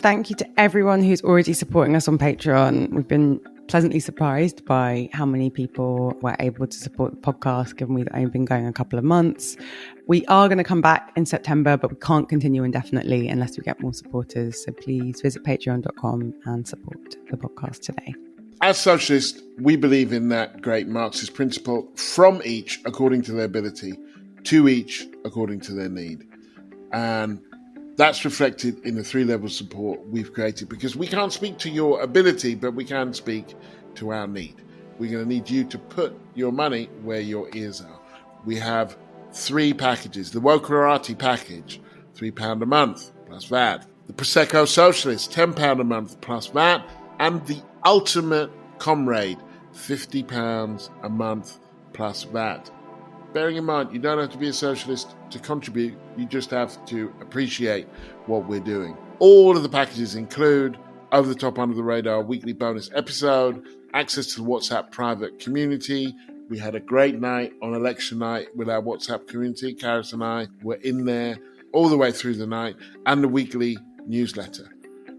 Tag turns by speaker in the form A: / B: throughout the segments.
A: Thank you to everyone who's already supporting us on Patreon. We've been pleasantly surprised by how many people were able to support the podcast, given we've only been going a couple of months. We are going to come back in September, but we can't continue indefinitely unless we get more supporters. So please visit patreon.com and support the podcast today.
B: As socialists, we believe in that great Marxist principle, from each according to their ability, to each according to their need. And that's reflected in the 3 levels of support we've created, because we can't speak to your ability, but we can speak to our need. We're going to need you to put your money where your ears are. We have 3 packages. The Wokarati package, £3 a month plus VAT. The Prosecco Socialist, £10 a month plus VAT. And the Ultimate Comrade, £50 a month plus VAT. Bearing in mind, you don't have to be a socialist to contribute. You just have to appreciate what we're doing. All of the packages include over the top, under the radar weekly bonus episode, access to the WhatsApp private community. We had a great night on election night with our WhatsApp community. Carys and I were in there all the way through the night, and the weekly newsletter.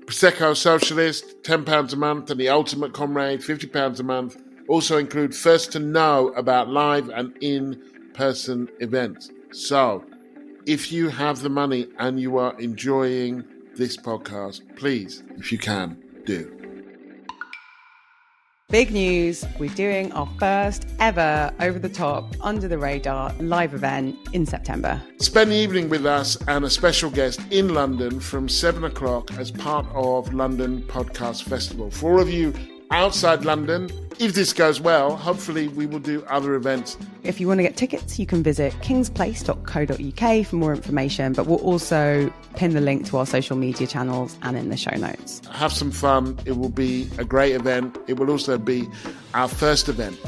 B: Prosecco Socialist, £10 a month, and the Ultimate Comrade, £50 a month, also include first to know about live and in-person events. So, if you have the money and you are enjoying this podcast, please, if you can, do.
A: Big news, we're doing our first ever over the top, under the radar live event in September.
B: Spend the evening with us and a special guest in London from 7 o'clock as part of London Podcast Festival. For all of you outside London, if this goes well, hopefully we will do other events.
A: If you want to get tickets, you can visit kingsplace.co.uk for more information, but we'll also pin the link to our social media channels and in the show notes.
B: Have some fun. It will be a great event. It will also be our first event,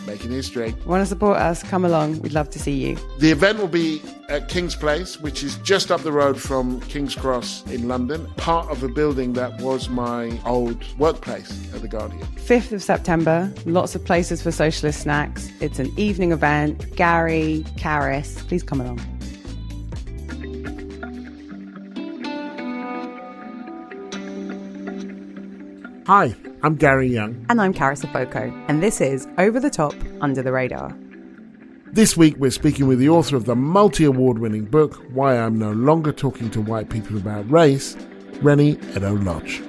B: making history.
A: Want to support us? Come along. We'd love to see you.
B: The event will be at King's Place, which is just up the road from King's Cross in London, part of a building that was my old workplace at The Guardian.
A: 5th of September, lots of places for socialist snacks. It's an evening event. Gary, Carys, please come along.
B: Hi, I'm Gary Young.
A: And I'm Carys and this is Over the Top, Under the Radar.
B: This week we're speaking with the author of the multi-award-winning book, Why I'm No Longer Talking to White People About Race, Reni Eddo-Lodge.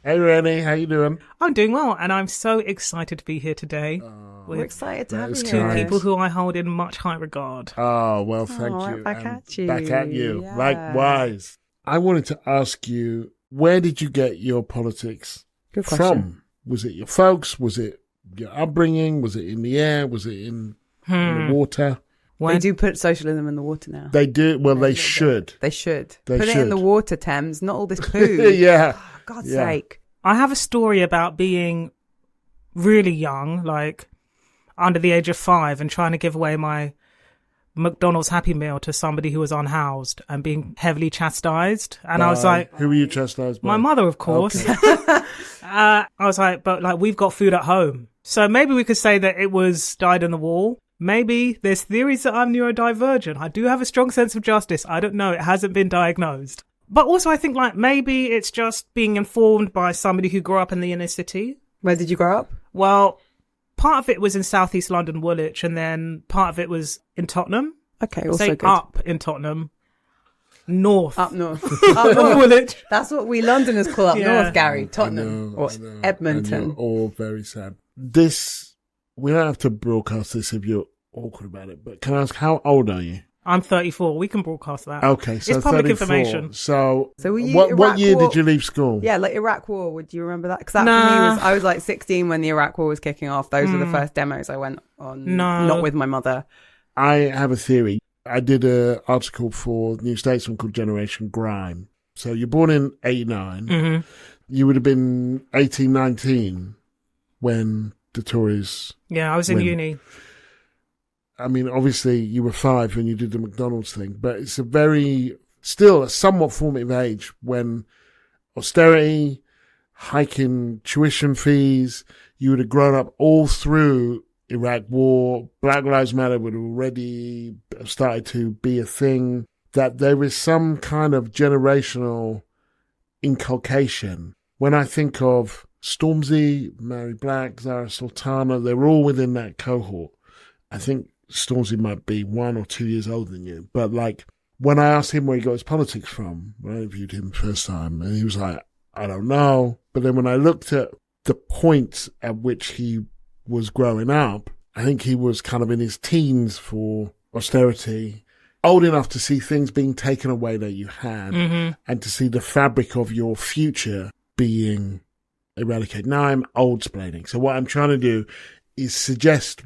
B: Hey Reni, how you doing?
C: I'm doing well, and I'm so excited to be here today.
A: We're excited to have you.
C: Two people who I hold in much high regard.
B: Oh, well, thank you.
A: Back at you.
B: Back at you.
A: Yeah.
B: Likewise. I wanted to ask you, where did you get your politics
A: Good question.
B: from? Was it your folks? Was it your upbringing? Was it in the air? Was it in the water?
A: They do put socialism in the water now.
B: They do. Well, they should.
A: They should.
B: They
A: put
B: should.
A: it in the water, Thames, not all this poo.
B: Yeah.
A: Oh, God's
B: Yeah.
A: sake.
C: I have a story about being really young, like under the age of 5, and trying to give away my McDonald's Happy Meal to somebody who was unhoused and being heavily chastised. And I was like,
B: who were you chastised by?
C: my mother, of course.
B: Okay.
C: I was like, but like, we've got food at home. So maybe we could say that it was dyed in the wall. Maybe there's theories that I'm neurodivergent. I do have a strong sense of justice. I don't know. It hasn't been diagnosed. But also I think like maybe it's just being informed by somebody who grew up in the inner city.
A: Where did you grow up?
C: Well, part of it was in southeast London, Woolwich, and then part of it was in Tottenham.
A: Okay, also
C: Say
A: good.
C: up in Tottenham. North.
A: Up north. Up north.
C: Woolwich.
A: That's what we Londoners call up
C: Yeah.
A: north, Gary. Tottenham. Or Edmonton.
B: And you're all very sad. We don't have to broadcast this if you're awkward about it, but can I ask, how old are you?
C: I'm 34. We can broadcast that.
B: Okay, so
C: it's public
B: 34.
C: information.
B: So
A: were you
B: what
A: Iraq
B: year
A: War?
B: did you leave school?
A: Yeah, like Iraq War. Would you remember that? Because that
C: Nah.
A: for me was, I was like 16 when the Iraq War was kicking off. Those were the first demos I went on.
C: No.
A: Not with my mother.
B: I have a theory. I did an article for New Statesman called Generation Grime. So you're born in 89.
C: Mm-hmm.
B: You would have been 18, 19 when the Tories...
C: Yeah, I was in
B: When?
C: uni.
B: I mean, obviously you were 5 when you did the McDonald's thing, but it's still a somewhat formative age when austerity, hiking tuition fees. You would have grown up all through Iraq War. Black Lives Matter would already have started to be a thing. That there is some kind of generational inculcation. When I think of Stormzy, Mary Black, Zara Sultana, they were all within that cohort. I think Stormzy might be 1 or 2 years older than you. But like, when I asked him where he got his politics from, when I interviewed him the first time, and he was like, I don't know. But then when I looked at the point at which he was growing up, I think he was kind of in his teens for austerity, old enough to see things being taken away that you had, and to see the fabric of your future being eradicated. Now I'm old-splaining. So what I'm trying to do is suggest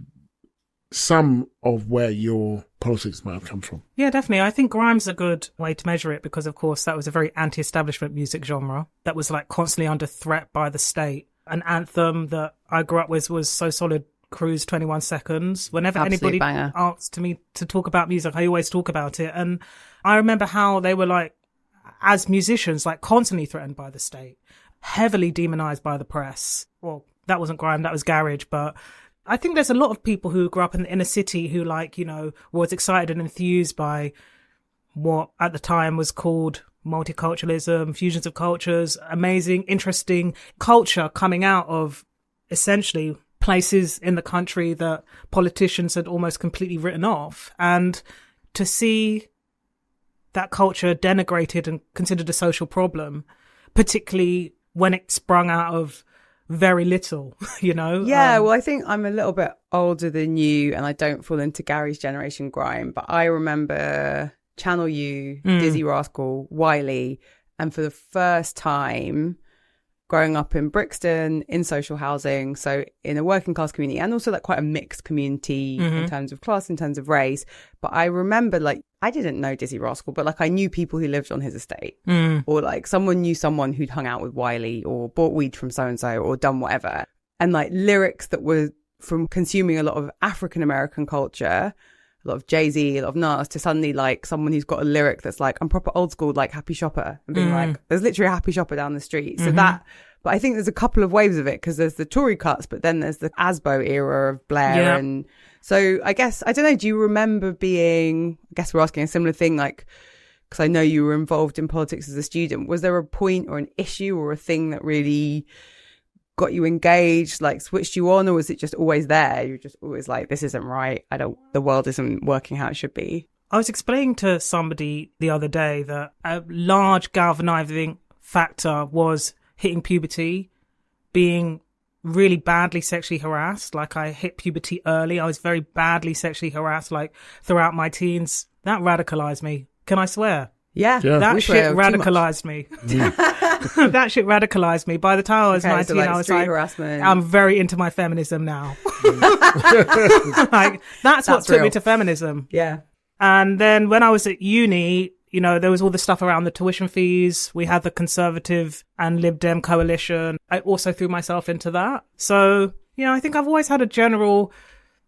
B: some of where your politics might have come from.
C: Yeah, definitely. I think grime's a good way to measure it because, of course, that was a very anti-establishment music genre that was like constantly under threat by the state. An anthem that I grew up with was So Solid, Cruise 21 Seconds. Whenever anybody asks me to talk about music, I always talk about it. And I remember how they were like, as musicians, like constantly threatened by the state, heavily demonized by the press. Well, that wasn't grime, that was garage, but I think there's a lot of people who grew up in the inner city who like, you know, was excited and enthused by what at the time was called multiculturalism, fusions of cultures, amazing, interesting culture coming out of essentially places in the country that politicians had almost completely written off. And to see that culture denigrated and considered a social problem, particularly when it sprung out of very little, you know?
A: Yeah, well, I think I'm a little bit older than you and I don't fall into Gary's generation grime, but I remember Channel U, Dizzy Rascal, Wiley, and for the first time growing up in Brixton in social housing, so in a working class community and also like quite a mixed community in terms of class, in terms of race. But I remember like, I didn't know Dizzy Rascal, but like I knew people who lived on his estate or like someone knew someone who'd hung out with Wiley or bought weed from so-and-so or done whatever. And like lyrics that were from consuming a lot of African-American culture, a lot of Jay-Z, a lot of Nas, to suddenly like someone who's got a lyric that's like, I'm proper old school, like Happy Shopper, and being like, there's literally a Happy Shopper down the street. So that, but I think there's a couple of waves of it because there's the Tory cuts, but then there's the Asbo era of Blair. And so I guess, I don't know, do you remember being, I guess we're asking a similar thing, like, because I know you were involved in politics as a student. Was there a point or an issue or a thing that really got you engaged, like switched you on, or was it just always there? You're just always like, this isn't right. The world isn't working how it should be.
C: I was explaining to somebody the other day that a large galvanizing factor was hitting puberty, being really badly sexually harassed. Like I hit puberty early. I was very badly sexually harassed, like throughout my teens. That radicalized me. Can I swear?
A: Yeah.
C: That shit radicalized me. That shit radicalized me. By the time I was 19,
A: so like
C: I was
A: street
C: like,
A: harassment.
C: I'm very into my feminism now. Like that's what took me to feminism.
A: Yeah.
C: And then when I was at uni, you know, there was all the stuff around the tuition fees. We had the Conservative and Lib Dem coalition. I also threw myself into that. So, you know, I think I've always had a general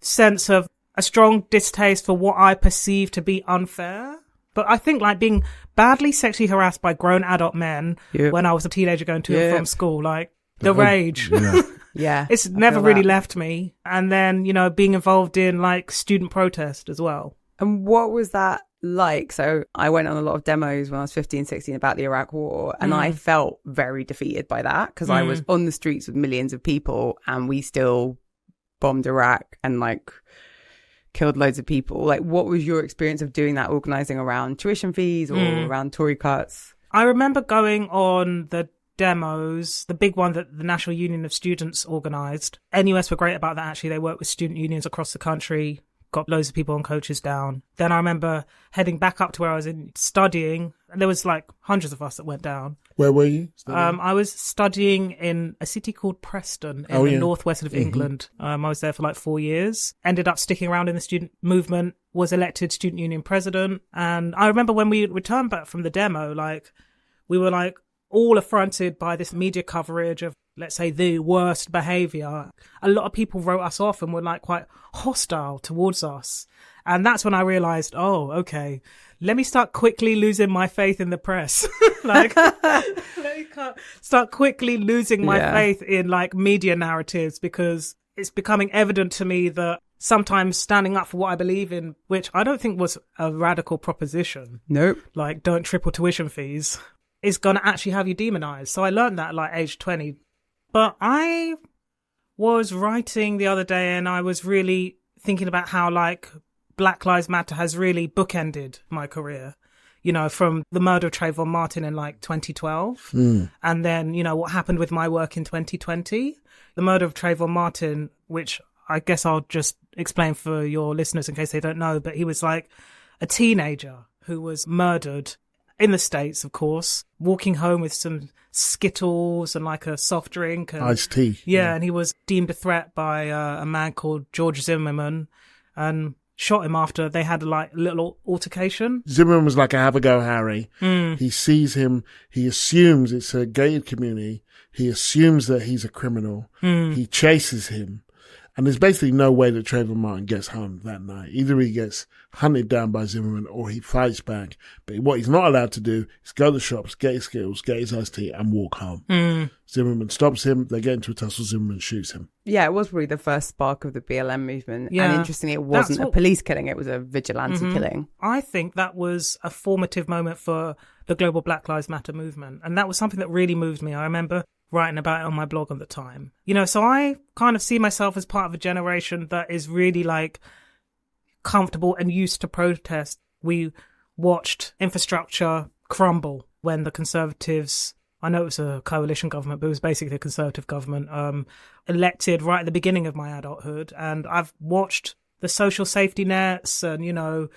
C: sense of a strong distaste for what I perceive to be unfair. But I think like being badly sexually harassed by grown adult men when I was a teenager going to and from school, like the rage.
A: Yeah.
C: It's never really left me. And then, you know, being involved in like student protest as well.
A: And what was that like? So I went on a lot of demos when I was 15, 16 about the Iraq War, and I felt very defeated by that because I was on the streets with millions of people and we still bombed Iraq and like killed loads of people. Like, what was your experience of doing that, organising around tuition fees or around Tory cuts? I
C: remember going on the demos, the big one that the National Union of Students organised. NUS were great about that, actually. They worked with student unions across the country, got loads of people on coaches down. Then I remember heading back up to where I was studying, and there was like hundreds of us that went down.
B: Where were you?
C: I was studying in a city called Preston in the northwest of England. I was there for like 4 years. Ended up sticking around in the student movement, was elected student union president. And I remember when we returned back from the demo, like we were like all affronted by this media coverage of, let's say, the worst behaviour. A lot of people wrote us off and were like quite hostile towards us. And that's when I realized, oh, okay, let me start quickly losing my faith in the press. Like, let me start quickly losing my faith in like media narratives, because it's becoming evident to me that sometimes standing up for what I believe in, which I don't think was a radical proposition.
A: Nope.
C: Like, don't triple tuition fees, is going to actually have you demonized. So I learned that at like age 20. But I was writing the other day and I was really thinking about how like Black Lives Matter has really bookended my career, you know, from the murder of Trayvon Martin in like 2012. And then, you know, what happened with my work in 2020. The murder of Trayvon Martin, which I guess I'll just explain for your listeners in case they don't know, but he was like a teenager who was murdered in the States, of course, walking home with some Skittles and like a soft drink. And,
B: iced tea.
C: Yeah, and he was deemed a threat by a man called George Zimmerman and shot him after they had a like little altercation.
B: Zimmerman was like a have a go Harry. He sees him, he assumes it's a gated community, he assumes that he's a criminal, he chases him. And there's basically no way that Trayvon Martin gets home that night. Either he gets hunted down by Zimmerman or he fights back. But what he's not allowed to do is go to the shops, get his Skittles, get his iced tea and walk home. Zimmerman stops him. They get into a tussle. Zimmerman shoots him.
A: Yeah, it was probably the first spark of the BLM movement.
C: Yeah.
A: And interestingly, it wasn't a police killing. It was a vigilante killing.
C: I think that was a formative moment for the global Black Lives Matter movement. And that was something that really moved me. I remember writing about it on my blog at the time. You know, so I kind of see myself as part of a generation that is really like comfortable and used to protest. We watched infrastructure crumble when the Conservatives, I know it was a coalition government, but it was basically a Conservative government, elected right at the beginning of my adulthood. And I've watched the social safety nets and, you know,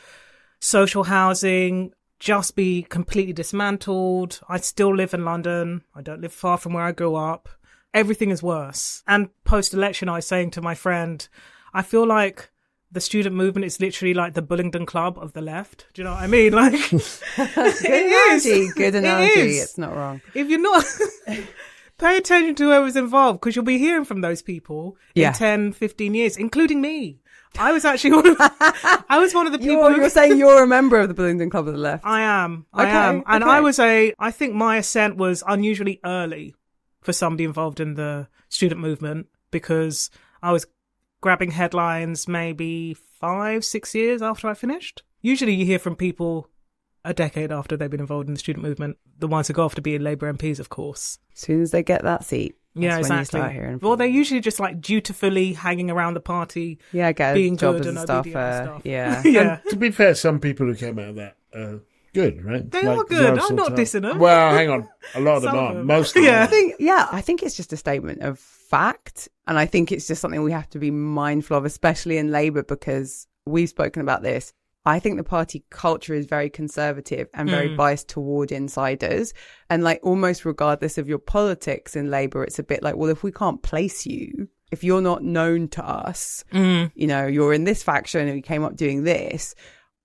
C: social housing just be completely dismantled. I still live in London. I don't live far from where I grew up. Everything is worse. And post-election, I was saying to my friend, I feel like the student movement is literally like the Bullingdon Club of the left. Do you know what I mean? Like,
A: Good analogy. It's not wrong.
C: If you're not, pay attention to whoever's involved, because you'll be hearing from those people in 10, 15 years, including me. I was actually one of the people.
A: You're saying you're a member of the Bullingdon Club of the Left.
C: I am. And I think my ascent was unusually early for somebody involved in the student movement, because I was grabbing headlines maybe 5-6 years after I finished. Usually you hear from people a decade after they've been involved in the student movement, the ones who go off to be Labour MPs, of course.
A: As soon as they get that seat.
C: Yeah, exactly. Well, they're usually just like dutifully hanging around the party, being good and obedient and stuff.
A: Yeah.
C: Yeah.
B: To be fair, some people who came out of that are good, right?
C: They are good. I'm not dissing them.
B: Well, hang on. A lot of them aren't. Most of them are.
A: I think it's just a statement of fact. And I think it's just something we have to be mindful of, especially in Labour, because we've spoken about this. I think the party culture is very conservative and very biased toward insiders. And like almost regardless of your politics in Labour, it's a bit like, well, if we can't place you, if you're not known to us, you know, you're in this faction and you came up doing this,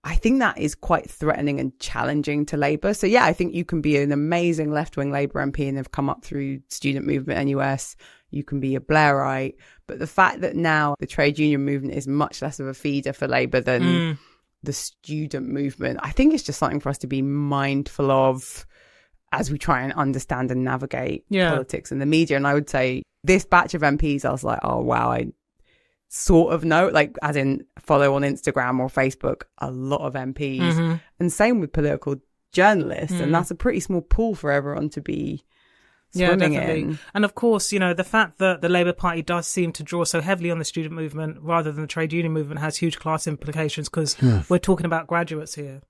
A: I think that is quite threatening and challenging to Labour. So yeah, I think you can be an amazing left-wing Labour MP and have come up through student movement NUS. You can be a Blairite. But the fact that now the trade union movement is much less of a feeder for Labour than the student movement, I think it's just something for us to be mindful of as we try and understand and navigate politics and the media. And I would say this batch of MPs, I was like, oh, wow, I sort of know, like as in follow on Instagram or Facebook, a lot of MPs. And same with political journalists. And that's a pretty small pool for everyone to be swimming in.
C: And of course, you know, the fact that the Labour Party does seem to draw so heavily on the student movement rather than the trade union movement has huge class implications, because we're talking about graduates here.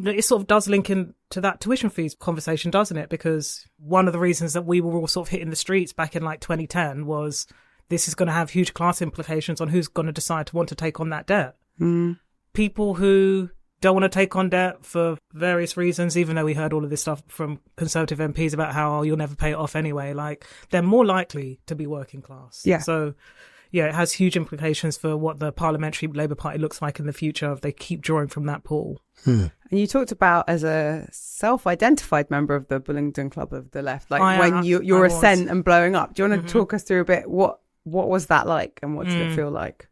C: It sort of does link into that tuition fees conversation, doesn't it? Because one of the reasons that we were all sort of hitting the streets back in like 2010 was this is going to have huge class implications on who's going to decide to want to take on that debt. People who don't want to take on debt for various reasons, even though we heard all of this stuff from Conservative MPs about how you'll never pay it off anyway, like they're more likely to be working class. Yeah. So yeah, it has huge implications for what the parliamentary Labour Party looks like in the future if they keep drawing from that pool.
A: And you talked about as a self-identified member of the Bullingdon Club of the Left, like when your ascent and blowing up. Do you want to talk us through a bit? What was that like and what did it feel like?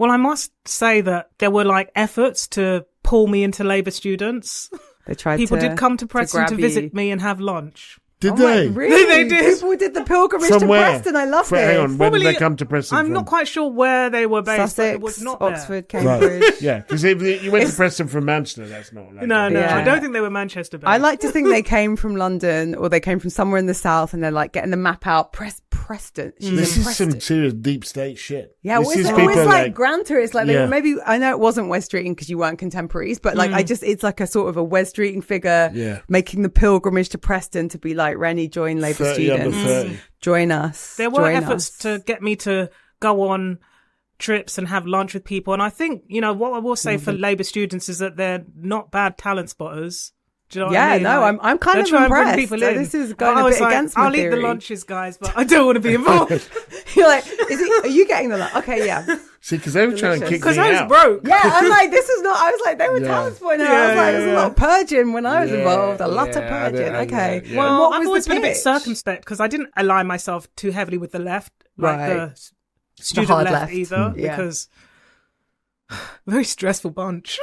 C: Well, I must say that there were like efforts to pull me into Labour students.
A: They tried
C: People did come to Preston to visit
A: you.
C: me and have lunch.
B: Did they?
A: Really?
C: They did.
A: People did the pilgrimage
B: From
A: to
B: where?
A: Preston. I love this.
B: Hang on, where did
C: Probably-
B: they come to Preston
C: I'm
B: from?
C: not quite sure where they were based, but
A: Sussex,
C: it was not there.
A: Oxford, Cambridge.
B: Yeah, because if you went to Preston from Manchester, that's not like
C: No,
A: Yeah.
C: I don't think they were Manchester based.
A: I like to think they came from London or they came from somewhere in the south and they're like getting the map out. Preston. She's
B: This
A: in
B: is
A: Preston.
B: some serious deep state shit.
A: Yeah,
B: this is
A: it's
B: people
A: always like Granta. It's like
B: Yeah.
A: maybe I know it wasn't Wes Streeting because you weren't contemporaries, but like it's like a sort of a Wes Streeting figure
B: Yeah.
A: making the pilgrimage to Preston to be like, Reni, join Labour
B: 30 under
A: students,
B: 30.
A: join us.
C: There were
A: join
C: efforts
A: us.
C: to get me to go on trips and have lunch with people. And I think, you know, what I will say for Labour students is that they're not bad talent spotters. Do you know what I mean?
A: no,
C: Like,
A: I'm kind
C: they
A: of
C: try and bring
A: impressed.
C: people
A: So
C: in.
A: this is going
C: I
A: a
C: was
A: bit
C: like,
A: against my
C: I'll eat the
A: theory.
C: lunches, guys, but I don't want to be involved.
A: You're like, are you getting the lunch? Okay, yeah.
B: See, because they were trying to kick me
C: Because I was
B: out.
C: broke.
A: Yeah, I'm like, this is not, I was like, they were
B: Yeah.
A: talent spoiling her. I
C: Yeah,
A: was like,
C: yeah,
A: there's a
C: yeah.
A: lot of purging when I was
B: Yeah,
A: involved. A lot of
B: yeah, I
A: purging.
B: know,
A: Okay.
B: yeah.
C: Well,
A: What
C: I've
A: was
C: always
A: the
C: been a bit
A: pitch?
C: circumspect because I didn't align myself too heavily with the left, like
A: Right.
C: the student
A: hard
C: left
A: left.
C: either,
A: Yeah.
C: because very stressful bunch.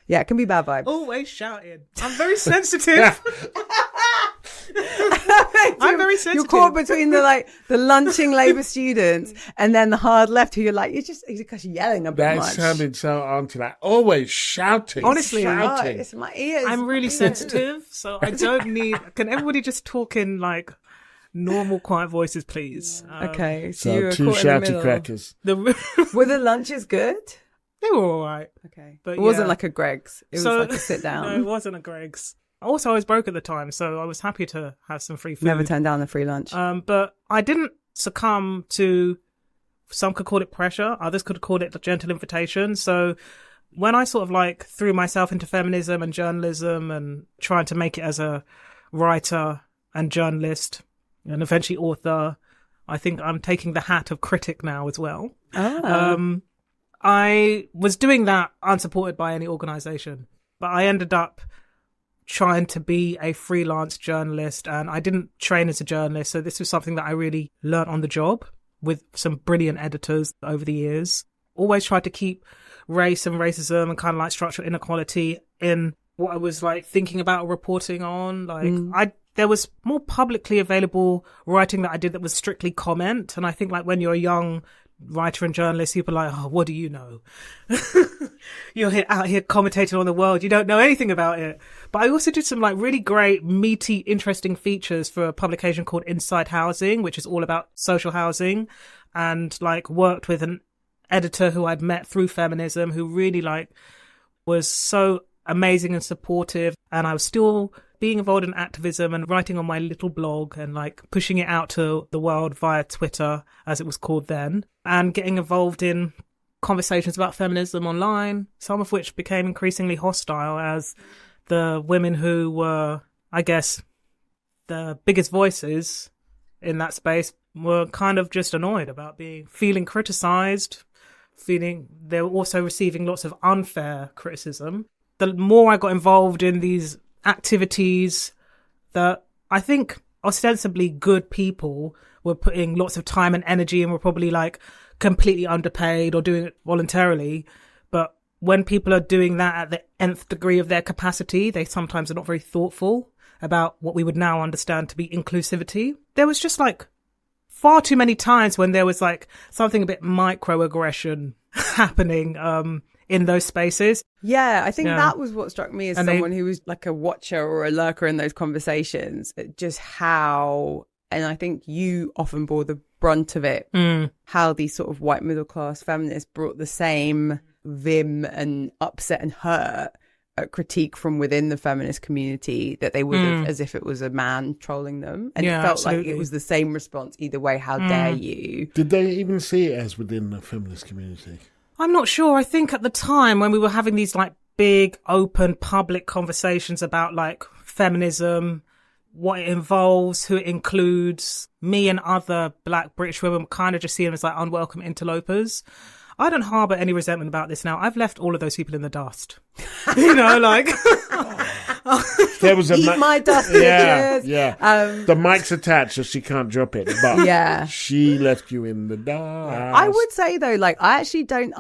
A: Yeah, it can be bad vibes.
C: Always shouting. I'm very sensitive. I'm very sensitive.
A: You're caught between the lunching Labour students and then the hard left who you're like, it's because you're yelling a bit
B: That
A: much.
B: sounded so onto that. Always shouting.
C: Honestly,
A: Oh,
B: shouting.
A: it's my ears.
C: I'm really
A: My ears.
C: sensitive, so I don't need. Can everybody just talk in like normal, quiet voices, please?
A: Okay, so,
B: So
A: you were
B: two
A: caught in the
B: shouty
A: middle.
B: crackers.
C: The
A: Were the lunches good?
C: they were all right.
A: Okay.
C: But
A: It wasn't
C: yeah.
A: like a Greg's. It was
C: So-
A: like a sit down.
C: No, it wasn't a Greg's. Also, I was broke at the time, so I was happy to have some free food.
A: Never turned down the free lunch.
C: But I didn't succumb to, some could call it pressure, others could call it the gentle invitation. So when I sort of like threw myself into feminism and journalism and trying to make it as a writer and journalist and eventually author, I think I'm taking the hat of critic now as well. I was doing that unsupported by any organisation, but I ended up trying to be a freelance journalist, and I didn't train as a journalist, so this was something that I really learnt on the job with some brilliant editors over the years. Always tried to keep race and racism and kind of like structural inequality in what I was like thinking about reporting on. Like there was more publicly available writing that I did that was strictly comment, and I think like when you're a young writer and journalist, people are like, oh, what do you know? You're out here commentating on the world. You don't know anything about it. But I also did some like really great, meaty, interesting features for a publication called Inside Housing, which is all about social housing, and like worked with an editor who I'd met through feminism who really like was so amazing and supportive. And I was still being involved in activism and writing on my little blog and like pushing it out to the world via Twitter, as it was called then, and getting involved in conversations about feminism online, some of which became increasingly hostile as the women who were, I guess, the biggest voices in that space were kind of just annoyed about feeling criticized, feeling they were also receiving lots of unfair criticism. The more I got involved in these activities that I think ostensibly good people were putting lots of time and energy and were probably like completely underpaid or doing it voluntarily. But when people are doing that at the nth degree of their capacity, they sometimes are not very thoughtful about what we would now understand to be inclusivity. There was just like far too many times when there was like something a bit microaggression happening in those spaces.
A: Yeah, I think
C: Yeah.
A: that was what struck me as
C: And
A: someone who was like a watcher or a lurker in those conversations, just how, and I think you often bore the brunt of it, how these sort of white middle class feminists brought the same vim and upset and hurt at critique from within the feminist community that they would have as if it was a man trolling them. And
C: Yeah,
A: it felt like
C: absolutely.
A: it was the same response either way. How dare you?
B: Did they even see it as within the feminist community?
C: I'm not sure. I think at the time when we were having these like big, open, public conversations about like feminism, what it involves, who it includes, me and other Black British women kind of just see them as like unwelcome interlopers. I don't harbour any resentment about this now. I've left all of those people in the dust. You know, like...
B: There was
A: Eat my dust,
B: yeah,
A: bitches.
B: yeah. The mic's attached, so she can't drop it. But she left you in the dust.
A: I would say though, like I actually don't.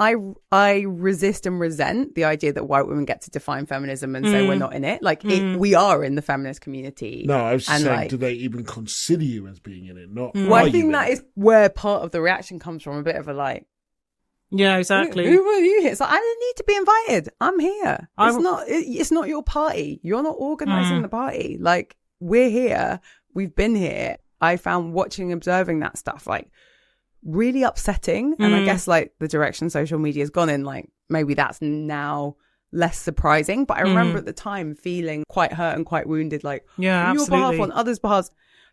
A: I resist and resent the idea that white women get to define feminism and say we're not in it. Like we are in the feminist community.
B: No, I was saying, like, do they even consider you as being in it? Not.
A: Well, I think that is where part of the reaction comes from. A bit of a like.
C: Yeah, exactly.
A: Who are you here? It's like, I don't need to be invited. I'm here. It's not your party. You're not organising the party. Like, we're here. We've been here. I found observing that stuff, like, really upsetting. And I guess, like, the direction social media has gone in, like, maybe that's now less surprising. But I remember at the time feeling quite hurt and quite wounded, like, on your behalf, on others' behalf.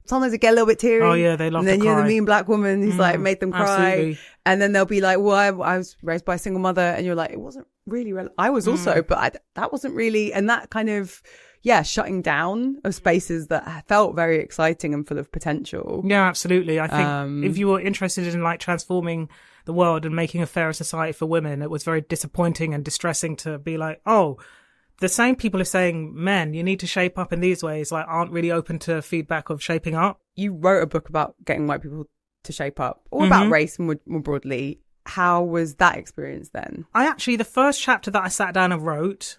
A: Sometimes they get a little bit teary.
C: Oh, yeah, they love to cry.
A: And then you're the mean black woman who's like made them cry.
C: Absolutely.
A: And then they'll be like, well, I was raised by a single mother. And you're like, it wasn't really, I was also, but that wasn't really. And that kind of, shutting down of spaces that felt very exciting and full of potential.
C: Yeah, absolutely. I think if you were interested in like transforming the world and making a fairer society for women, it was very disappointing and distressing to be like, oh, the same people are saying, men, you need to shape up in these ways, like aren't really open to feedback of shaping up.
A: You wrote a book about getting white people to shape up, or about race more broadly. How was that experience then? The first chapter that I sat down and wrote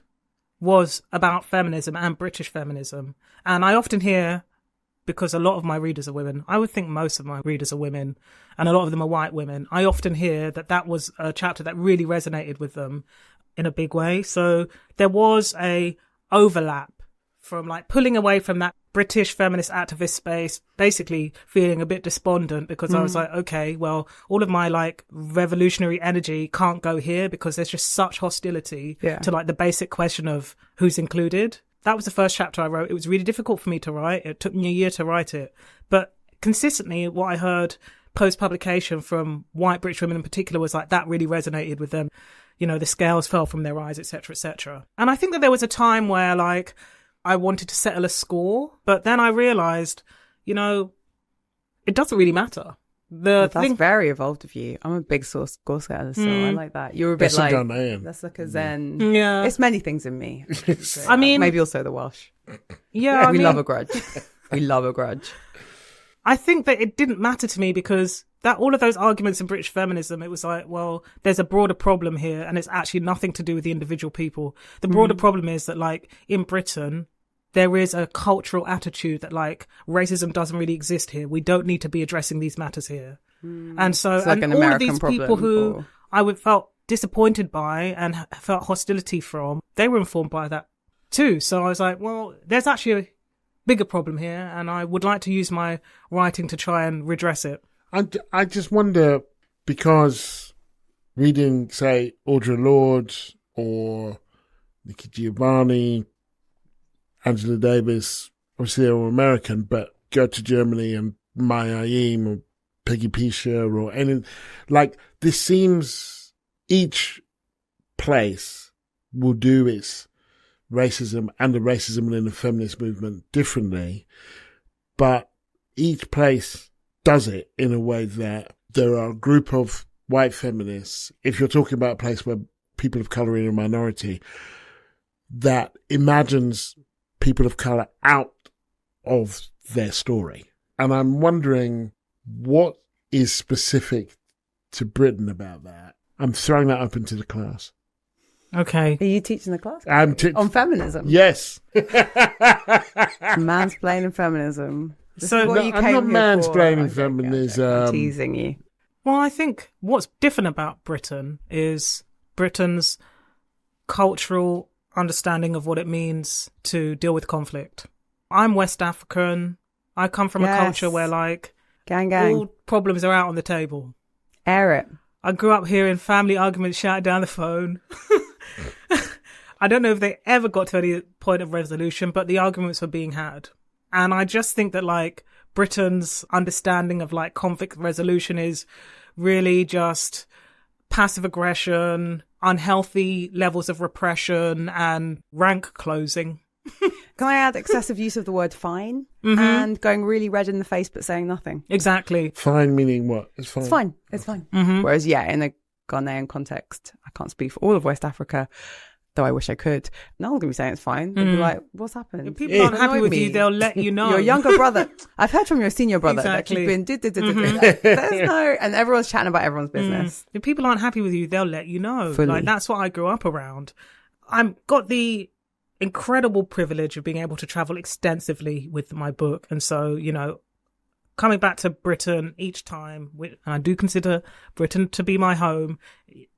A: was about feminism and British feminism. And I often hear, because a lot of my readers are women, I would think most of my readers are women, and a lot of them are white women. I often hear that was a chapter that really resonated with them in a big way. So there was a overlap from like pulling away from that British feminist activist space, basically feeling a bit despondent because I was like, okay, well, all of my like revolutionary energy can't go here because there's just such hostility to like the basic question of who's included. That was the first chapter I wrote. It was really difficult for me to write. It took me a year to write it. But consistently, what I heard post-publication from white British women in particular was like that really resonated with them. You know, the scales fell from their eyes, etc., etc. And I think that there was a time where, like, I wanted to settle a score, but then I realised, you know, it doesn't really matter. That's very evolved of you. I'm a big score setter, so I like that. You're a bit like, that's like a zen.
C: Yeah.
A: It's many things in me.
C: I mean...
A: Maybe also the Welsh.
C: Yeah,
A: we love a grudge. We love a grudge.
C: I think that it didn't matter to me because that all of those arguments in British feminism, it was like, well, there's a broader problem here and it's actually nothing to do with the individual people. The broader problem is that, like, in Britain, there is a cultural attitude that, like, racism doesn't really exist here. We don't need to be addressing these matters here. And so,
A: it's like
C: and
A: an
C: all
A: American
C: of these people who I felt disappointed by and felt hostility from, they were informed by that too. So I was like, well, there's actually a bigger problem here and I would like to use my writing to try and redress it.
B: I just wonder, because reading, say, Audre Lorde or Nikki Giovanni, Angela Davis, obviously they're all American, but go to Germany and Maya Ayim or Peggy Pisha or any, like, this seems each place will do its racism and the racism within the feminist movement differently, but each place does it in a way that there are a group of white feminists, if you're talking about a place where people of colour are in a minority, that imagines people of colour out of their story. And I'm wondering what is specific to Britain about that. I'm throwing that up into the class.
C: Okay.
A: Are you teaching the class?
B: On
A: feminism?
B: Yes.
A: Mansplaining feminism.
B: I'm not mansplaining feminism.
A: I'm teasing you.
C: Well, I think what's different about Britain is Britain's cultural understanding of what it means to deal with conflict. I'm West African. I come from a culture where, like,
A: gang.
C: all problems are out on the table.
A: Air it.
C: I grew up hearing family arguments shouted down the phone. I don't know if they ever got to any point of resolution, but the arguments were being had. And I just think that, like, Britain's understanding of, like, conflict resolution is really just passive aggression, unhealthy levels of repression, and rank closing.
A: Can I add excessive use of the word fine and going really red in the face but saying nothing?
C: Exactly.
B: Fine meaning what? It's fine.
A: It's fine. Mm-hmm. Whereas, in a Ghanaian context. I can't speak for all of West Africa, though I wish I could. No one's going to be saying it's fine. They'll be like, what's happened?
C: If people aren't happy with you, they'll let you know.
A: Your younger brother. I've heard from your senior brother
C: Exactly.
A: that you've been... There's no... And everyone's chatting about everyone's business.
C: If people aren't happy with you, they'll let you know.
A: Fully.
C: Like, that's what I grew up around. I've got the incredible privilege of being able to travel extensively with my book. And so, you know, coming back to Britain each time, and I do consider Britain to be my home,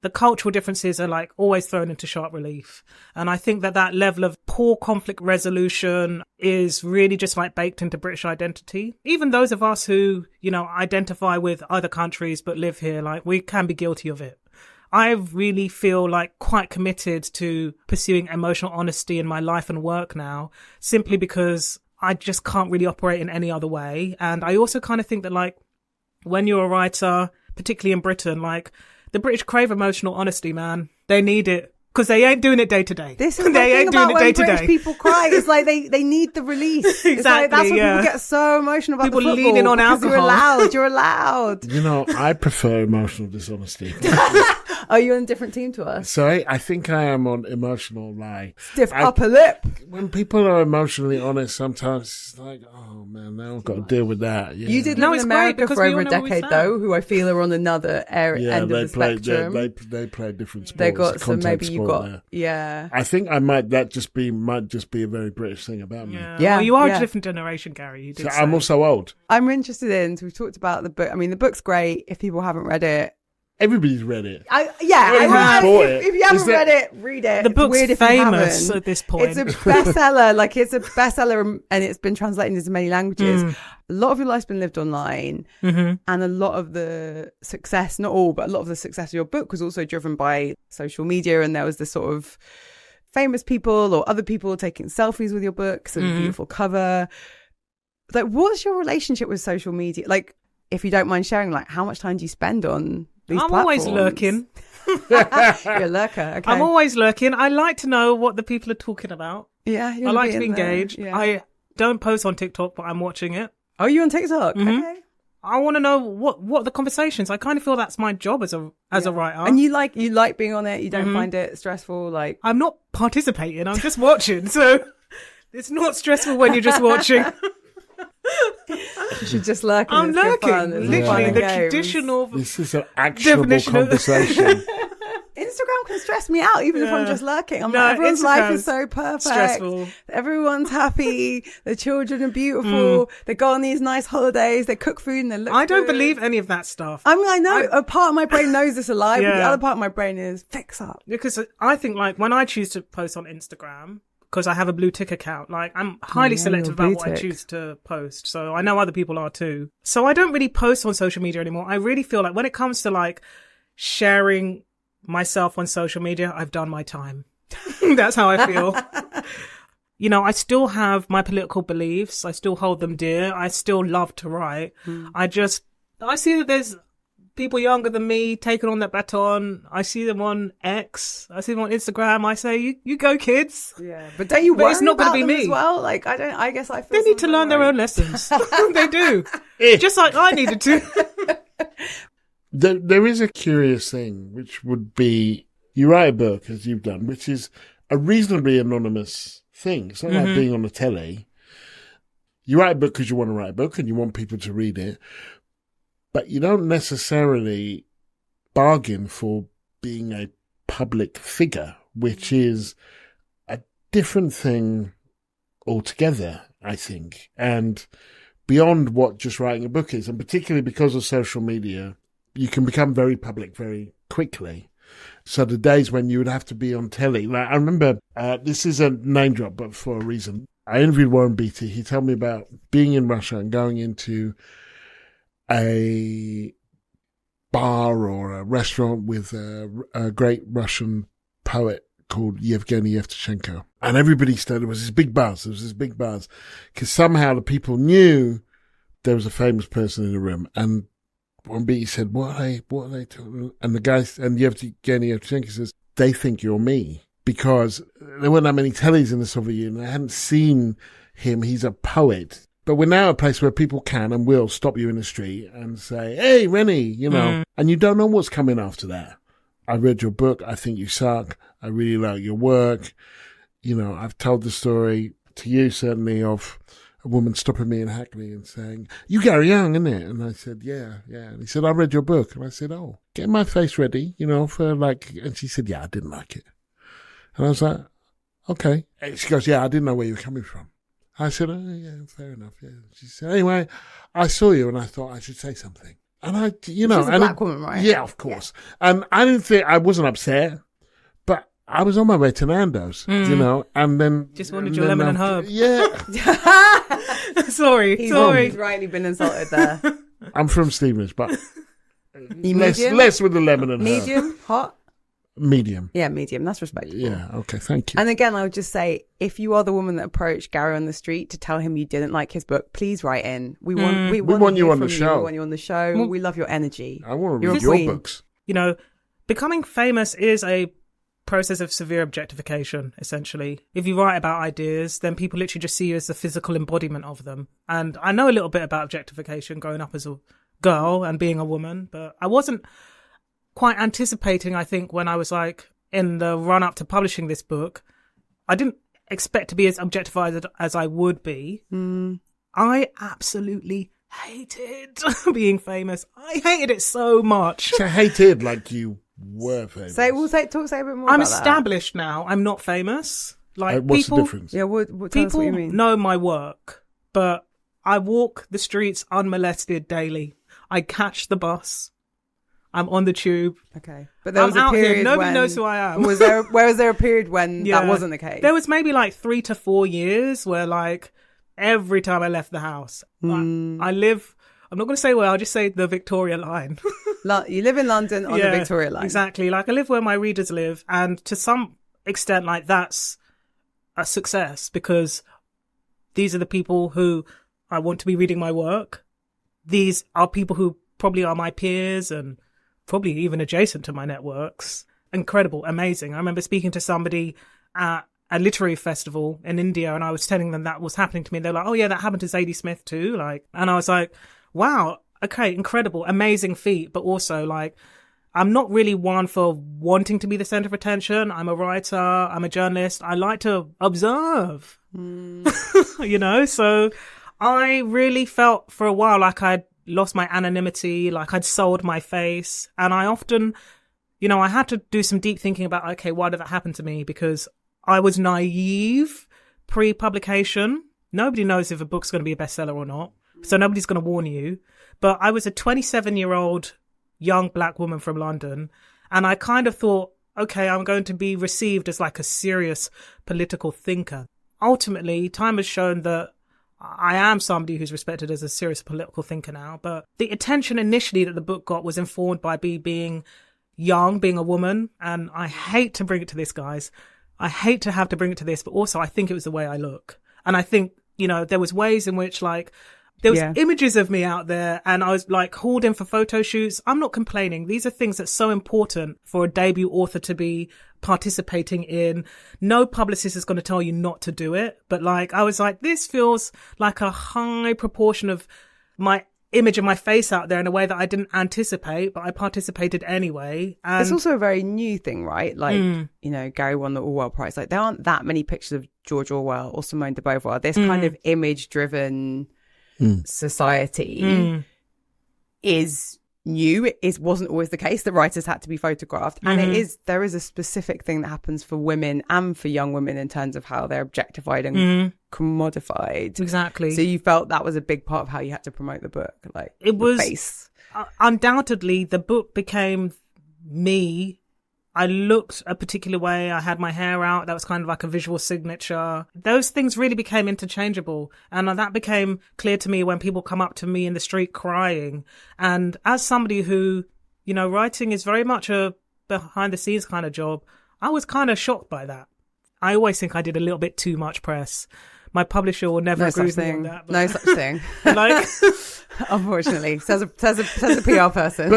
C: the cultural differences are like always thrown into sharp relief. And I think that that level of poor conflict resolution is really just like baked into British identity. Even those of us who, you know, identify with other countries but live here, like we can be guilty of it. I really feel like quite committed to pursuing emotional honesty in my life and work now, simply because I just can't really operate in any other way. And I also kind of think that, like, when you're a writer, particularly in Britain, like, the British crave emotional honesty, man. They need it. Because they ain't doing it day to day.
A: This is the thing about when British people cry. It's like they need the release.
C: Exactly,
A: it's like, that's when people get so emotional about
C: people
A: the football.
C: Leaning on alcohol.
A: You're allowed.
B: You know, I prefer emotional dishonesty.
A: Are you on a different team to us?
B: So I think I am on emotional lie.
A: Stiff upper lip.
B: When people are emotionally honest, sometimes it's like, oh man, now I've got to deal with that. Yeah.
A: You did live in America for over a decade, though, who I feel are on another end of the spectrum.
B: They play different sports.
A: They got some, maybe you got,
B: there.
A: Yeah.
B: I think I might just be a very British thing about me.
C: Yeah, well, you are a different generation, Gary. You did
B: so
C: say.
B: I'm also old.
A: I'm interested in, so we've talked about the book. I mean, the book's great. If people haven't read it,
B: everybody's read it.
A: If you haven't read it, read it.
C: The book's famous at this point.
A: It's a bestseller. It's a bestseller, and it's been translated into many languages. A lot of your life's been lived online, and a lot of the success, not all, but a lot of the success of your book was also driven by social media. And there was this sort of famous people or other people taking selfies with your book, so beautiful cover. Like, what's your relationship with social media? Like, if you don't mind sharing, like, how much time do you spend on these platforms?
C: Always lurking.
A: You're a lurker. Okay.
C: I'm always lurking. I like to know what the people are talking about.
A: Yeah.
C: I like to be engaged.
A: Yeah.
C: I don't post on TikTok, but I'm watching it.
A: Oh, you're on TikTok? Okay.
C: I want to know what the conversations. I kind of feel that's my job as a writer.
A: And you like being on it. You don't find it stressful. Like,
C: I'm not participating. I'm just watching. So it's not stressful when you're just watching.
A: You should just lurk.
C: I'm lurking. Literally, the
A: games.
C: Traditional.
B: This is an actionable conversation.
A: Instagram can stress me out, even if I'm just lurking. I'm
C: No,
A: like, everyone's life
C: Instagram's
A: is so perfect.
C: stressful.
A: Everyone's happy. The children are beautiful. They go on these nice holidays. They cook food and they look
C: I don't
A: good.
C: believe any of that stuff.
A: I know a part of my brain knows it's a lie, but the
C: Yeah.
A: other part of my brain is fix up.
C: Because I think, like, when I choose to post on Instagram, because I have a blue tick account, like, I'm highly selective about what I choose to post. So I know other people are too. So I don't really post on social media anymore. I really feel like when it comes to, like, sharing myself on social media, I've done my time. That's how I feel. You know, I still have my political beliefs. I still hold them dear. I still love to write. I see that there's people younger than me taking on that baton. I see them on X. I see them on Instagram. I say, you go, kids.
A: Yeah, but don't you worry
C: it's not
A: about
C: gonna be
A: them
C: me.
A: as well? Like, I guess I feel
C: They need to learn their own lessons. They do. Just like I needed to.
B: There is a curious thing, which would be, you write a book, as you've done, which is a reasonably anonymous thing. It's not like being on the telly. You write a book because you want to write a book and you want people to read it, but you don't necessarily bargain for being a public figure, which is a different thing altogether, I think. And beyond what just writing a book is, and particularly because of social media, you can become very public very quickly. So the days when you would have to be on telly, like I remember, this is a name drop, but for a reason. I interviewed Warren Beatty. He told me about being in Russia and going into a bar or a restaurant with a great Russian poet called Yevgeny Yevtushenko. And everybody started, there was this big buzz. Because somehow the people knew there was a famous person in the room. And Warren Beatty said, what are they talking? And the guy, and Yevgeny Yevtushenko says, they think you're me. Because there weren't that many tellies in the Soviet Union. I hadn't seen him. He's a poet. But we're now at a place where people can and will stop you in the street and say, hey, Reni, you know, and you don't know what's coming after that. I read your book. I think you suck. I really like your work. You know, I've told the story to you, certainly, of a woman stopping me in Hackney and saying, you Gary Young, isn't it? And I said, yeah. And he said, I read your book. And I said, oh, get my face ready, you know, for like, and she said, yeah, I didn't like it. And I was like, okay. And she goes, yeah, I didn't know where you were coming from. I said, oh, yeah, fair enough. Yeah. She said, anyway, I saw you and I thought I should say something. And I, you know.
A: She's a black woman, right?
B: Yeah, of course. Yeah. And I wasn't upset, but I was on my way to Nando's, you know, and then.
C: Just wanted your lemon and herb.
B: Yeah.
C: Sorry.
A: He's rightly been insulted there.
B: I'm from Stevenage, but less with the lemon and herb.
A: Medium? Hot?
B: Medium.
A: Yeah, medium. That's respectable.
B: Yeah, okay, thank you.
A: And again, I would just say, if you are the woman that approached Gary on the street to tell him you didn't like his book, please write in. We want
B: you on the show.
A: We want you on the show.
C: Well,
A: we love your energy.
B: I want to read your books.
C: You know, becoming famous is a process of severe objectification, essentially. If you write about ideas, then people literally just see you as the physical embodiment of them. And I know a little bit about objectification growing up as a girl and being a woman, but I wasn't quite anticipating, I think, when I was like in the run up to publishing this book. I didn't expect to be as objectified as I would be. I absolutely hated being famous. I hated it so much.
B: So hated like you were famous.
A: Say a bit more.
C: I'm
A: about
C: established now. I'm not famous. Like
B: what's
C: people,
B: the difference?
A: Yeah, tell us what
C: people
A: you mean.
C: know my work, but I walk the streets unmolested daily. I catch the bus. I'm on the tube.
A: Okay, but there was a
C: out
A: period
C: here. Nobody
A: when,
C: knows who I am.
A: Was there a period when that wasn't the case?
C: There was maybe like 3 to 4 years where like every time I left the house, I live. I'm not going to say where. I'll just say the Victoria line.
A: You live in London on the Victoria line.
C: Exactly. Like I live where my readers live, and to some extent, like that's a success because these are the people who I want to be reading my work. These are people who probably are my peers and probably even adjacent to my networks. Incredible, amazing. I remember speaking to somebody at a literary festival in India, and I was telling them that was happening to me. They're like, "Oh yeah, that happened to Zadie Smith too." Like, and I was like, "Wow, okay, incredible, amazing feat." But also, like, I'm not really one for wanting to be the center of attention. I'm a writer. I'm a journalist. I like to observe. You know, so I really felt for a while like I'd lost my anonymity, like I'd sold my face. And I often, you know, I had to do some deep thinking about, okay, why did that happen to me? Because I was naive pre-publication. Nobody knows if a book's going to be a bestseller or not. So nobody's going to warn you. But I was a 27-year-old young black woman from London. And I kind of thought, okay, I'm going to be received as like a serious political thinker. Ultimately, time has shown that I am somebody who's respected as a serious political thinker now, but the attention initially that the book got was informed by me being young, being a woman, and I hate to bring it to this, guys. I hate to have to bring it to this, but also I think it was the way I look. And I think, you know, there was ways in which like, there was images of me out there and I was like hauled in for photo shoots. I'm not complaining. These are things that's so important for a debut author to be participating in. No publicist is going to tell you not to do it. But like, I was like, this feels like a high proportion of my image of my face out there in a way that I didn't anticipate, but I participated anyway. And
A: it's also a very new thing, right? Like, you know, Gary won the Orwell Prize. Like, there aren't that many pictures of George Orwell or Simone de Beauvoir. This kind of image-driven society is new. It wasn't always the case that writers had to be photographed. And there is a specific thing that happens for women and for young women in terms of how they're objectified and commodified.
C: Exactly.
A: So you felt that was a big part of how you had to promote the book. Like,
C: it was
A: face.
C: Undoubtedly, the book became me. I looked a particular way. I had my hair out. That was kind of like a visual signature. Those things really became interchangeable. And that became clear to me when people come up to me in the street crying. And as somebody who, you know, writing is very much a behind the scenes kind of job, I was kind of shocked by that. I always think I did a little bit too much press. My publisher will never agree with me on that.
A: No such thing.
C: Like,
A: unfortunately, says a PR person.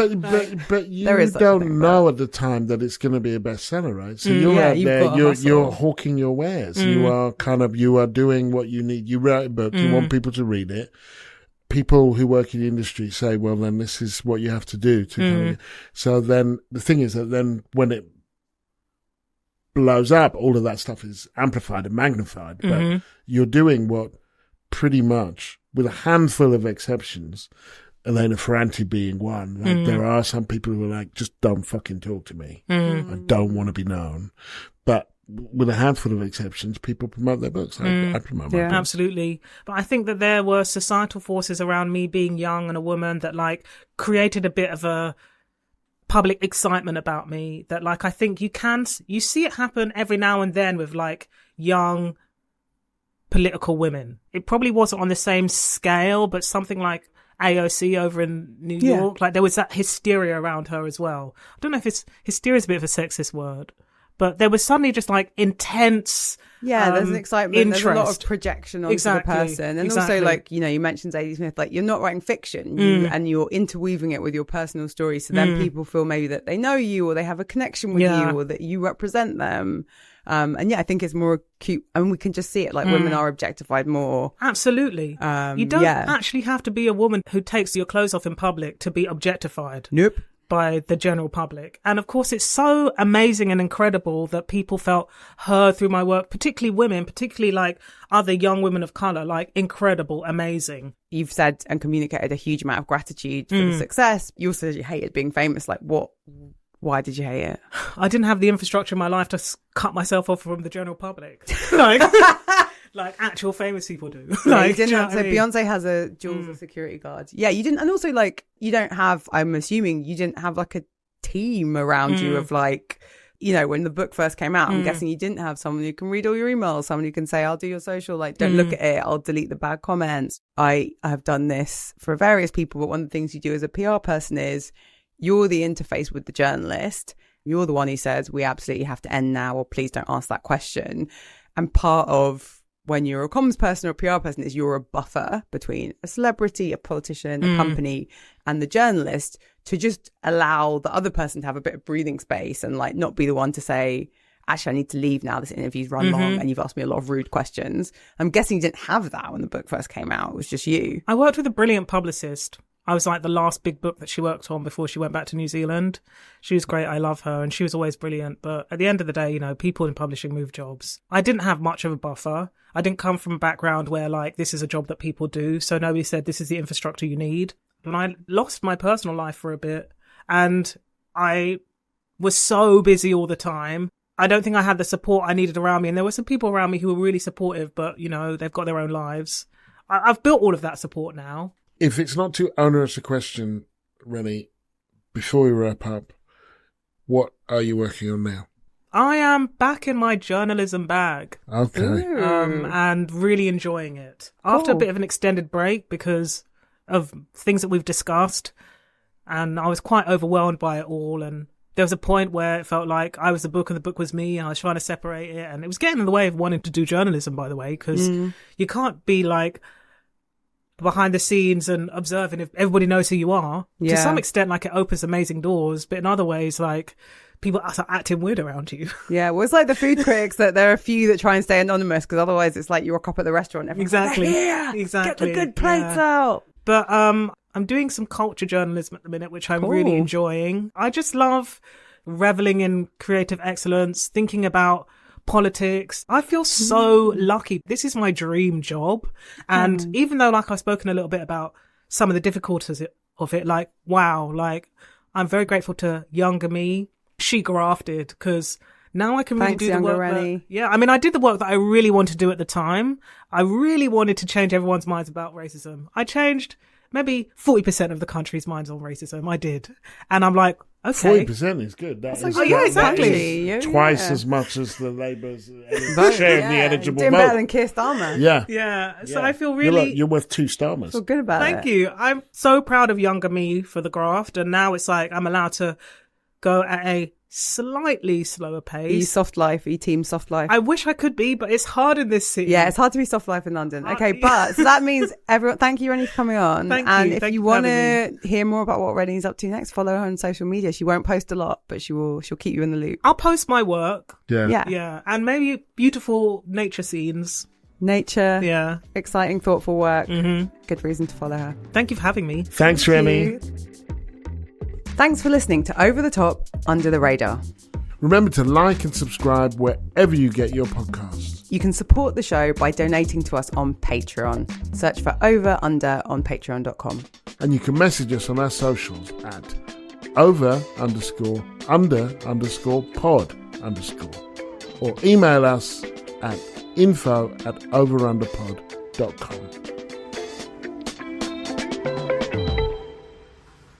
B: But you don't know at the time that it's going to be a bestseller, right? So you're out there, you're hawking your wares. You are doing what you need. You write a book, you want people to read it. people who work in the industry say, well, then this is what you have to do to kind of, so then the thing is that then when it blows up, all of that stuff is amplified and magnified, but you're doing what pretty much, with a handful of exceptions, Elena Ferrante being one, like there are some people who are like, just don't fucking talk to me. I don't want to be known. But with a handful of exceptions, people promote their books. I promote my books.
C: Absolutely. But I think that there were societal forces around me being young and a woman that like created a bit of a public excitement about me that like I think you see it happen every now and then with like young political women. It probably wasn't on the same scale, but something like AOC over in New York, like there was that hysteria around her as well. I don't know if hysteria is a bit of a sexist word, but there was suddenly just like intense
A: there's an excitement,
C: interest.
A: There's a lot of projection onto the person. And also, like, you know, you mentioned Zadie Smith, like, you're not writing fiction and you're interweaving it with your personal story, so then people feel maybe that they know you or they have a connection with you or that you represent them. And I think it's more acute. I mean, we can just see it, like women are objectified more.
C: Absolutely. You don't actually have to be a woman who takes your clothes off in public to be objectified.
A: Nope.
C: By the general public. And of course, it's so amazing and incredible that people felt heard through my work, particularly women, particularly like other young women of colour, like incredible, amazing.
A: You've said and communicated a huge amount of gratitude for the success. You also said you hated being famous. Like, why did you hate it?
C: I didn't have the infrastructure in my life to cut myself off from the general public. Like actual famous people do. Like,
A: you didn't so Beyonce has a dual security guard. Yeah, you didn't. And also, like, you don't have, I'm assuming you didn't have like a team around you of like, you know, when the book first came out, I'm guessing you didn't have someone who can read all your emails, someone who can say, I'll do your social, like, don't look at it, I'll delete the bad comments. I have done this for various people, but one of the things you do as a PR person is you're the interface with the journalist. You're the one who says, we absolutely have to end now, or please don't ask that question. And part of when you're a comms person or a PR person is you're a buffer between a celebrity, a politician, a company, and the journalist, to just allow the other person to have a bit of breathing space and like not be the one to say, actually, I need to leave now. This interview's run long and you've asked me a lot of rude questions. I'm guessing you didn't have that when the book first came out. It was just you.
C: I worked with a brilliant publicist. I was like the last big book that she worked on before she went back to New Zealand. She was great. I love her. And she was always brilliant. But at the end of the day, you know, people in publishing move jobs. I didn't have much of a buffer. I didn't come from a background where like, this is a job that people do. So nobody said, this is the infrastructure you need. And I lost my personal life for a bit. And I was so busy all the time. I don't think I had the support I needed around me. And there were some people around me who were really supportive, but, you know, they've got their own lives. I've built all of that support now.
B: If it's not too onerous a question, Reni, before we wrap up, what are you working on now?
C: I am back in my journalism bag.
B: Okay.
C: And really enjoying it. After a bit of an extended break because of things that we've discussed. And I was quite overwhelmed by it all. And there was a point where it felt like I was the book and the book was me. And I was trying to separate it. And it was getting in the way of wanting to do journalism, by the way, because you can't be like behind the scenes and observing if everybody knows who you are. To some extent, like, it opens amazing doors, but in other ways, like, people are acting weird around you.
A: Yeah, well, it's like the food critics, that there are a few that try and stay anonymous because otherwise it's like you rock up at the restaurant and
C: exactly
A: like, get the good plates out.
C: But I'm doing some culture journalism at the minute, which I'm really enjoying. I just love reveling in creative excellence, thinking about politics. I feel so lucky. This is my dream job. And even though, like, I've spoken a little bit about some of the difficulties of it, like, wow, like, I'm very grateful to younger me. She grafted, because now I can really do the work. I mean, I did the work that I really wanted to do at the time. I really wanted to change everyone's minds about racism. I changed maybe 40% of the country's minds on racism. I did. And I'm like, okay.
B: 40% is good. That's
C: exactly.
B: That is twice as much as the Labour's share of the eligible vote.
A: Doing better than Keir Starmer.
C: Yeah. So I feel really...
B: You're worth 2 Starmers.
A: Feel good about it.
C: Thank you. I'm so proud of younger me for the graft. And now it's like I'm allowed to go at a slightly slower pace.
A: Are you soft life? Are you team soft life?
C: I wish I could be, but it's hard in this city.
A: Yeah, it's hard to be soft life in London. Okay, but so that means everyone, thank you, Reni, for coming on.
C: Thank you.
A: And if you want to hear more about what Reni's up to next, follow her on social media. She won't post a lot, but she'll keep you in the loop.
C: I'll post my work.
B: Yeah.
C: And maybe beautiful nature scenes
A: nature.
C: Yeah.
A: Exciting, thoughtful work.
C: Mm-hmm.
A: Good reason to follow her.
C: Thank you for having me.
B: Thanks, Reni.
A: Thanks for listening to Over the Top, Under the Radar.
B: Remember to like and subscribe wherever you get your podcasts.
A: You can support the show by donating to us on Patreon. Search for Over Under on patreon.com.
B: And you can message us on our socials at over_under_pod_ or email us at info@overunderpod.com.